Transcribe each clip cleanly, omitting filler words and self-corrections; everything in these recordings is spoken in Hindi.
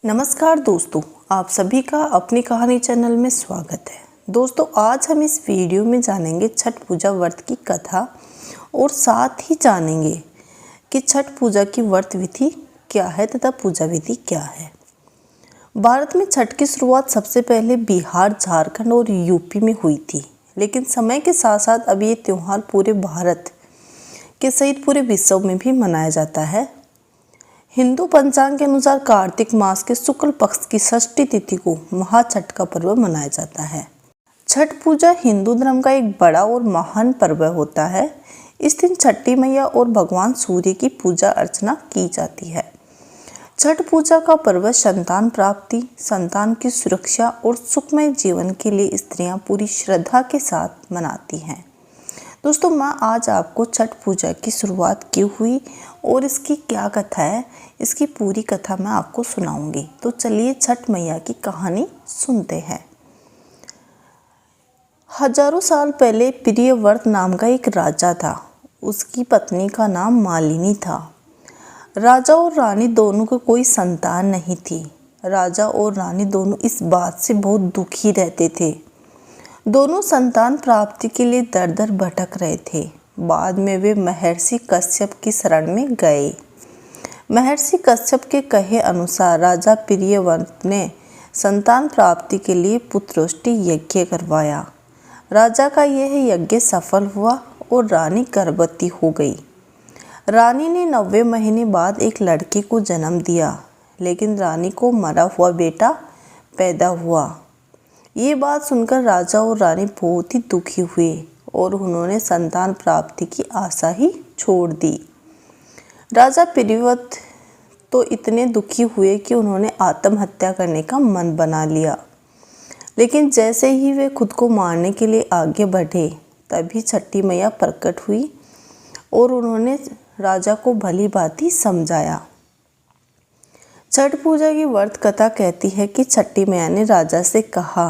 नमस्कार दोस्तों, आप सभी का अपनी कहानी चैनल में स्वागत है। दोस्तों, आज हम इस वीडियो में जानेंगे छठ पूजा व्रत की कथा और साथ ही जानेंगे कि छठ पूजा की व्रत विधि क्या है तथा पूजा विधि क्या है। भारत में छठ की शुरुआत सबसे पहले बिहार, झारखंड और यूपी में हुई थी, लेकिन समय के साथ साथ अब ये त्यौहार पूरे भारत के सहित पूरे विश्व में भी मनाया जाता है। हिंदू पंचांग के अनुसार कार्तिक मास के शुक्ल पक्ष की षष्ठी तिथि को महाछठ का पर्व मनाया जाता है। छठ पूजा हिंदू धर्म का एक बड़ा और महान पर्व होता है। इस दिन छठी मैया और भगवान सूर्य की पूजा अर्चना की जाती है। छठ पूजा का पर्व संतान प्राप्ति, संतान की सुरक्षा और सुखमय जीवन के लिए स्त्रियां पूरी श्रद्धा के साथ मनाती हैं। दोस्तों, मैं आज आपको छठ पूजा की शुरुआत क्यों हुई और इसकी क्या कथा है, इसकी पूरी कथा मैं आपको सुनाऊंगी। तो चलिए छठ मैया की कहानी सुनते हैं। हजारों साल पहले प्रियव्रत नाम का एक राजा था। उसकी पत्नी का नाम मालिनी था। राजा और रानी दोनों को कोई संतान नहीं थी। राजा और रानी दोनों इस बात से बहुत दुखी रहते थे। दोनों संतान प्राप्ति के लिए दर दर भटक रहे थे। बाद में वे महर्षि कश्यप की शरण में गए। महर्षि कश्यप के कहे अनुसार राजा प्रियव्रत ने संतान प्राप्ति के लिए पुत्रोष्टि यज्ञ करवाया। राजा का यह यज्ञ सफल हुआ और रानी गर्भवती हो गई। रानी ने 90 महीने बाद एक लड़के को जन्म दिया, लेकिन रानी को मरा हुआ बेटा पैदा हुआ। ये बात सुनकर राजा और रानी बहुत ही दुखी हुए और उन्होंने संतान प्राप्ति की आशा ही छोड़ दी। राजा प्रियव्रत तो इतने दुखी हुए कि उन्होंने आत्महत्या करने का मन बना लिया। लेकिन जैसे ही वे खुद को मारने के लिए आगे बढ़े, तभी छठी मैया प्रकट हुई और उन्होंने राजा को भली भांति समझाया। छठ पूजा की व्रत कथा कहती है कि छठी मैया ने राजा से कहा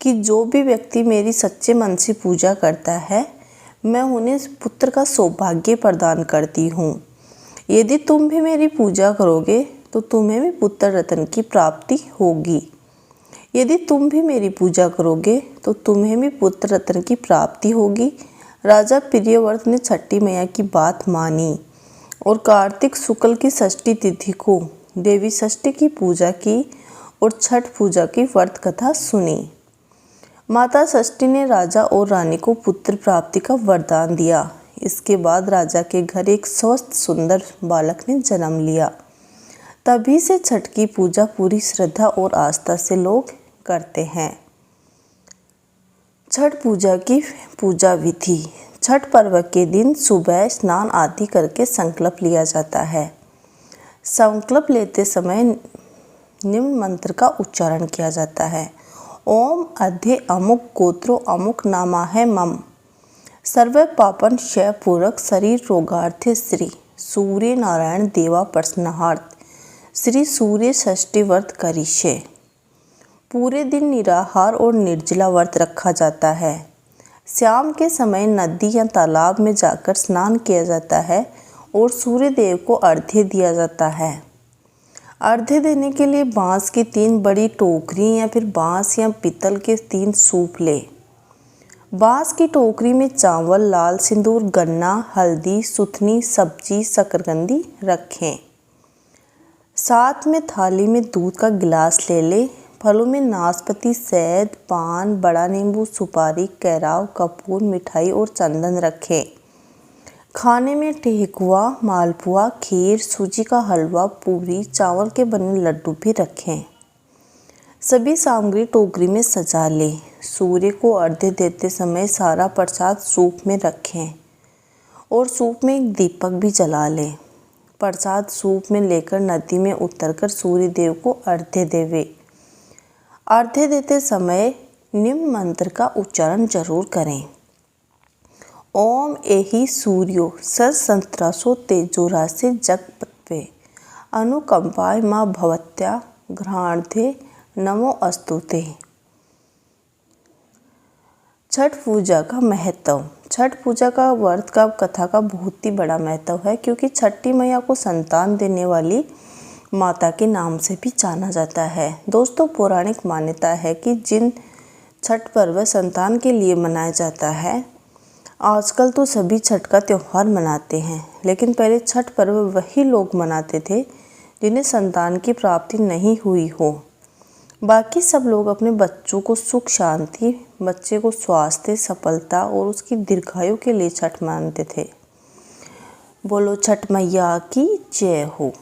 कि जो भी व्यक्ति मेरी सच्चे मन से पूजा करता है, मैं उन्हें पुत्र का सौभाग्य प्रदान करती हूँ। यदि तुम भी मेरी पूजा करोगे तो तुम्हें भी पुत्र रत्न की प्राप्ति होगी। यदि तुम भी मेरी पूजा करोगे तो तुम्हें भी पुत्र रत्न की प्राप्ति होगी। राजा प्रियव्रत ने छठी मैया की बात मानी और कार्तिक शुक्ल की षष्ठी तिथि को देवी षष्ठी की पूजा की और छठ पूजा की व्रत कथा सुनी। माता षष्ठी ने राजा और रानी को पुत्र प्राप्ति का वरदान दिया। इसके बाद राजा के घर एक स्वस्थ सुंदर बालक ने जन्म लिया। तभी से छठ की पूजा पूरी श्रद्धा और आस्था से लोग करते हैं। छठ पूजा की पूजा विधि। छठ पर्व के दिन सुबह स्नान आदि करके संकल्प लिया जाता है। संकल्प लेते समय निम्न मंत्र का उच्चारण किया जाता है। ओम अध्ये अमुक गोत्रो अमुक नामा है मम, सर्व पापन क्षय पूरक शरीर रोगार्थे श्री सूर्य नारायण देवा प्रसन्नार्थ श्री सूर्य षष्ठी व्रत करिष्ये। पूरे दिन निराहार और निर्जला व्रत रखा जाता है। शाम के समय नदी या तालाब में जाकर स्नान किया जाता है और सूर्य देव को अर्घ्य दिया जाता है। अर्घ्य देने के लिए बांस की 3 बड़ी टोकरी या फिर बांस या पीतल के 3 सूप ले। बांस की टोकरी में चावल, लाल सिंदूर, गन्ना, हल्दी, सुथनी, सब्जी, शकरकंदी रखें। साथ में थाली में दूध का गिलास ले ले। फलों में नाशपाती, शहद, पान, बड़ा नींबू, सुपारी, केराव, कपूर, मिठाई और चंदन रखें। खाने में ठेकुआ, मालपुआ, खीर, सूजी का हलवा, पूरी, चावल के बने लड्डू भी रखें। सभी सामग्री टोकरी में सजा लें। सूर्य को अर्घ्य देते समय सारा प्रसाद सूप में रखें और सूप में एक दीपक भी जला लें। प्रसाद सूप में लेकर नदी में उतरकर सूर्य देव को अर्घ्य देवे। अर्घ्य देते समय निम्न मंत्र का उच्चारण जरूर करें। ओम एहि सूर्यो सहस्रांशो तेजोराशि जगपतये अनुकंपाय मां भवत्या घ्राणधे नमो अस्तुते। छठ पूजा का महत्व। छठ पूजा का व्रत का कथा का बहुत ही बड़ा महत्व है, क्योंकि छठी मैया को संतान देने वाली माता के नाम से भी जाना जाता है। दोस्तों, पौराणिक मान्यता है कि जिन छठ पर्व संतान के लिए मनाया जाता है, आजकल तो सभी छठ का त्यौहार मनाते हैं, लेकिन पहले छठ पर्व वही लोग मनाते थे जिन्हें संतान की प्राप्ति नहीं हुई हो। बाकी सब लोग अपने बच्चों को सुख शांति, बच्चे को स्वास्थ्य, सफलता और उसकी दीर्घायु के लिए छठ मानते थे। बोलो छठ मैया की जय हो।